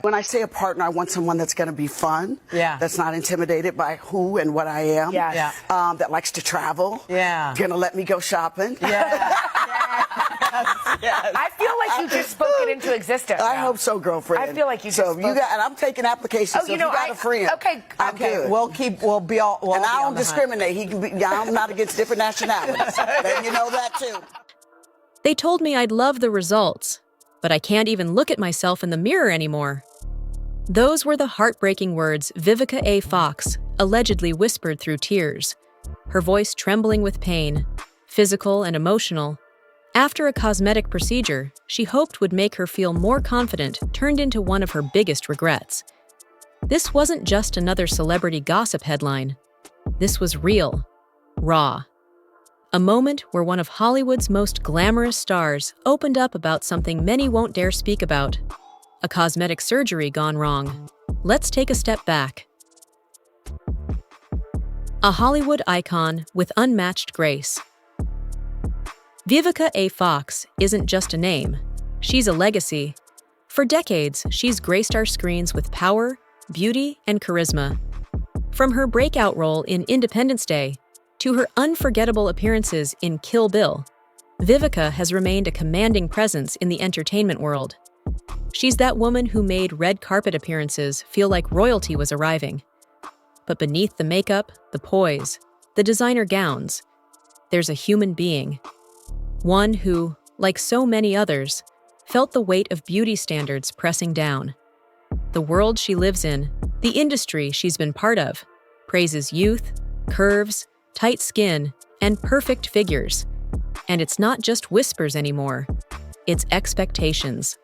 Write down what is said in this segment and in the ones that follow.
When I say a partner, I want someone that's going to be fun. Yeah. That's not intimidated by who and what I am. Yes. That likes to travel. Yeah. Going to let me go shopping. Yeah. Yes. I feel like you just spoke it into existence. I hope so, girlfriend. I feel like you just So spoke. you got, and I'm taking applications. Oh, so you know, if you got a friend. Okay. I'm good. We'll be all. We'll and be I on don't the hunt. discriminate. He can be. Yeah, I'm not against different nationalities. And you know that too. They told me I'd love the results, but I can't even look at myself in the mirror anymore. Those were the heartbreaking words Vivica A. Fox allegedly whispered through tears, her voice trembling with pain, physical and emotional. After a cosmetic procedure she hoped would make her feel more confident turned into one of her biggest regrets. This wasn't just another celebrity gossip headline. This was real, raw. A moment where one of Hollywood's most glamorous stars opened up about something many won't dare speak about. A cosmetic surgery gone wrong. Let's take a step back. A Hollywood icon with unmatched grace. Vivica A. Fox isn't just a name. She's a legacy. For decades, she's graced our screens with power, beauty, and charisma. From her breakout role in Independence Day to her unforgettable appearances in Kill Bill, Vivica has remained a commanding presence in the entertainment world. She's that woman who made red carpet appearances feel like royalty was arriving. But beneath the makeup, the poise, the designer gowns, there's a human being. One who, like so many others, felt the weight of beauty standards pressing down. The world she lives in, the industry she's been part of, praises youth, curves, tight skin, and perfect figures. And it's not just whispers anymore, it's expectations.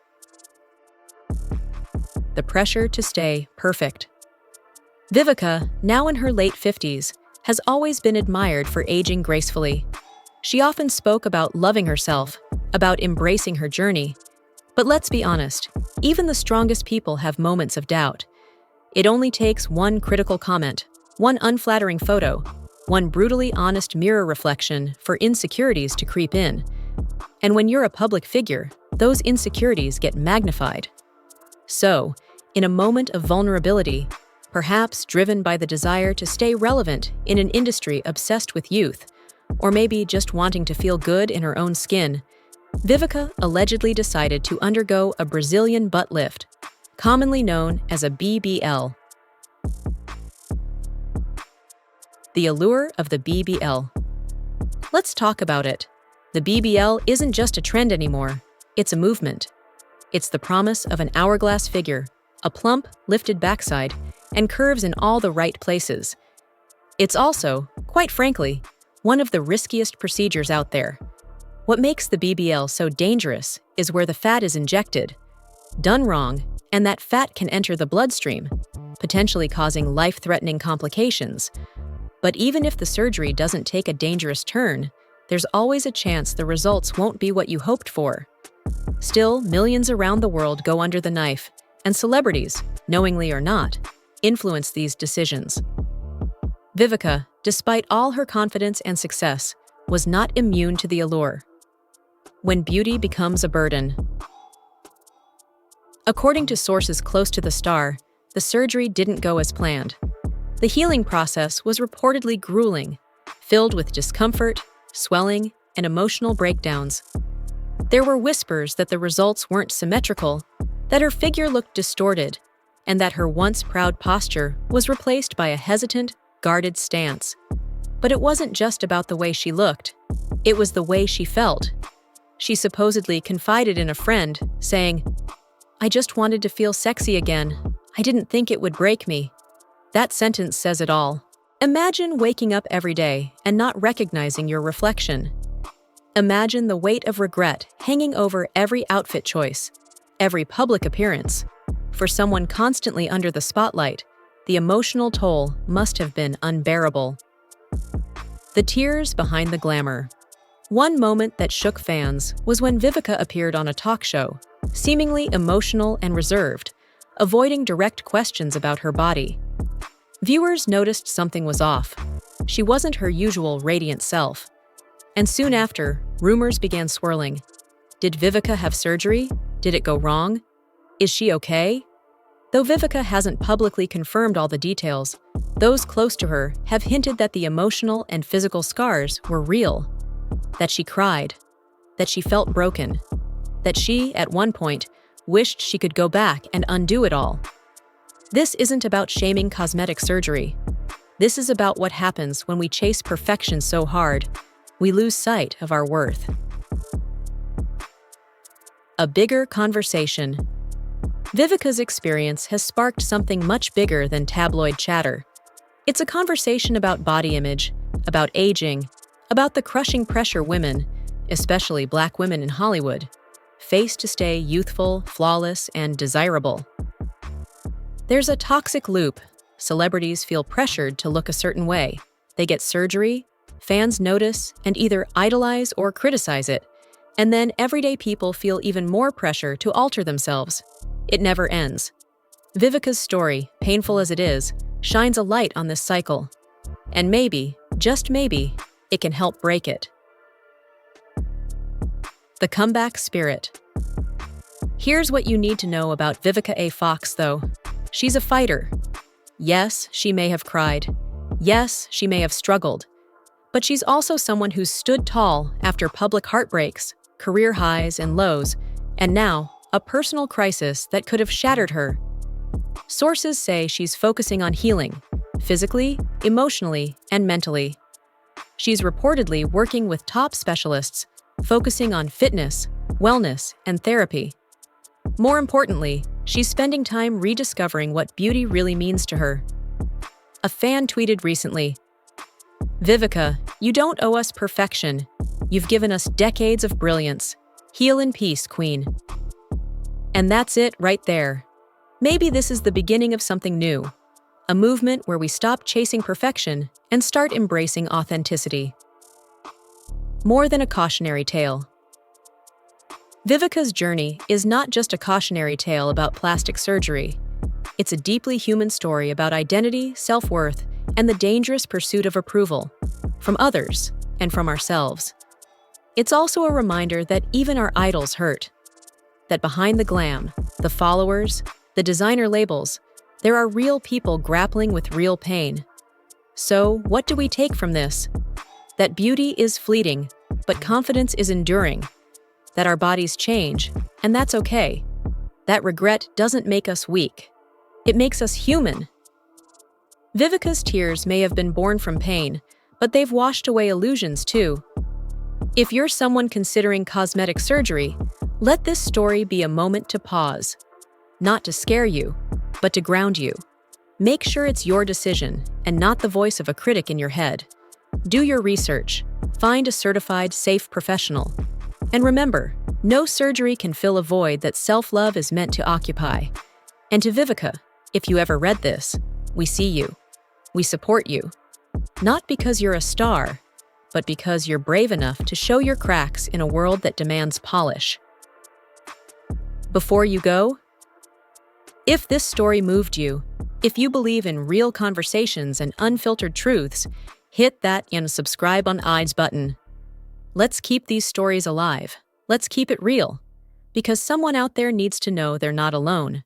The pressure to stay perfect. Vivica, now in her late 50s, has always been admired for aging gracefully. She often spoke about loving herself, about embracing her journey. But let's be honest, even the strongest people have moments of doubt. It only takes one critical comment, one unflattering photo, one brutally honest mirror reflection for insecurities to creep in. And when you're a public figure, those insecurities get magnified. So, in a moment of vulnerability, perhaps driven by the desire to stay relevant in an industry obsessed with youth, or maybe just wanting to feel good in her own skin, Vivica allegedly decided to undergo a Brazilian butt lift, commonly known as a BBL. The allure of the BBL. Let's talk about it. The BBL isn't just a trend anymore, it's a movement. It's the promise of an hourglass figure, a plump, lifted backside, and curves in all the right places. It's also, quite frankly, one of the riskiest procedures out there. What makes the BBL so dangerous is where the fat is injected. Done wrong, and that fat can enter the bloodstream, potentially causing life-threatening complications. But even if the surgery doesn't take a dangerous turn, there's always a chance the results won't be what you hoped for. Still, millions around the world go under the knife, and celebrities, knowingly or not, influence these decisions. Vivica, despite all her confidence and success, was not immune to the allure. When beauty becomes a burden. According to sources close to the star, the surgery didn't go as planned. The healing process was reportedly grueling, filled with discomfort, swelling, and emotional breakdowns. There were whispers that the results weren't symmetrical, that her figure looked distorted, and that her once proud posture was replaced by a hesitant, guarded stance. But it wasn't just about the way she looked. It was the way she felt. She supposedly confided in a friend, saying, "I just wanted to feel sexy again. I didn't think it would break me." That sentence says it all. Imagine waking up every day and not recognizing your reflection. Imagine the weight of regret hanging over every outfit choice, every public appearance. For someone constantly under the spotlight, the emotional toll must have been unbearable. The tears behind the glamour. One moment that shook fans was when Vivica appeared on a talk show, seemingly emotional and reserved, avoiding direct questions about her body. Viewers noticed something was off. She wasn't her usual radiant self. And soon after, rumors began swirling. Did Vivica have surgery? Did it go wrong? Is she okay? Though Vivica hasn't publicly confirmed all the details, those close to her have hinted that the emotional and physical scars were real, that she cried, that she felt broken, that she, at one point, wished she could go back and undo it all. This isn't about shaming cosmetic surgery. This is about what happens when we chase perfection so hard, we lose sight of our worth. A bigger conversation. Vivica's experience has sparked something much bigger than tabloid chatter. It's a conversation about body image, about aging, about the crushing pressure women, especially Black women in Hollywood, face to stay youthful, flawless, and desirable. There's a toxic loop. Celebrities feel pressured to look a certain way. They get surgery, fans notice and either idolize or criticize it, and then everyday people feel even more pressure to alter themselves. It never ends. Vivica's story, painful as it is, shines a light on this cycle. And maybe, just maybe, it can help break it. The comeback spirit. Here's what you need to know about Vivica A. Fox, though. She's a fighter. Yes, she may have cried. Yes, she may have struggled. But she's also someone who's stood tall after public heartbreaks, career highs and lows, and now, a personal crisis that could have shattered her. Sources say she's focusing on healing, physically, emotionally, and mentally. She's reportedly working with top specialists, focusing on fitness, wellness, and therapy. More importantly, she's spending time rediscovering what beauty really means to her. A fan tweeted recently, "Vivica, you don't owe us perfection. You've given us decades of brilliance. Heal in peace, Queen." And that's it right there. Maybe this is the beginning of something new, a movement where we stop chasing perfection and start embracing authenticity. More than a cautionary tale. Vivica's journey is not just a cautionary tale about plastic surgery. It's a deeply human story about identity, self-worth, and the dangerous pursuit of approval from others and from ourselves. It's also a reminder that even our idols hurt, that behind the glam, the followers, the designer labels, there are real people grappling with real pain. So, what do we take from this? That beauty is fleeting, but confidence is enduring. That our bodies change, and that's okay. That regret doesn't make us weak. It makes us human. Vivica's tears may have been born from pain, but they've washed away illusions too. If you're someone considering cosmetic surgery, let this story be a moment to pause. Not to scare you, but to ground you. Make sure it's your decision and not the voice of a critic in your head. Do your research. Find a certified, safe professional. And remember, no surgery can fill a void that self-love is meant to occupy. And to Vivica, if you ever read this, we see you. We support you. Not because you're a star, but because you're brave enough to show your cracks in a world that demands polish. Before you go, if this story moved you, if you believe in real conversations and unfiltered truths, hit that and subscribe on i's button. Let's keep these stories alive. Let's keep it real. Because someone out there needs to know they're not alone.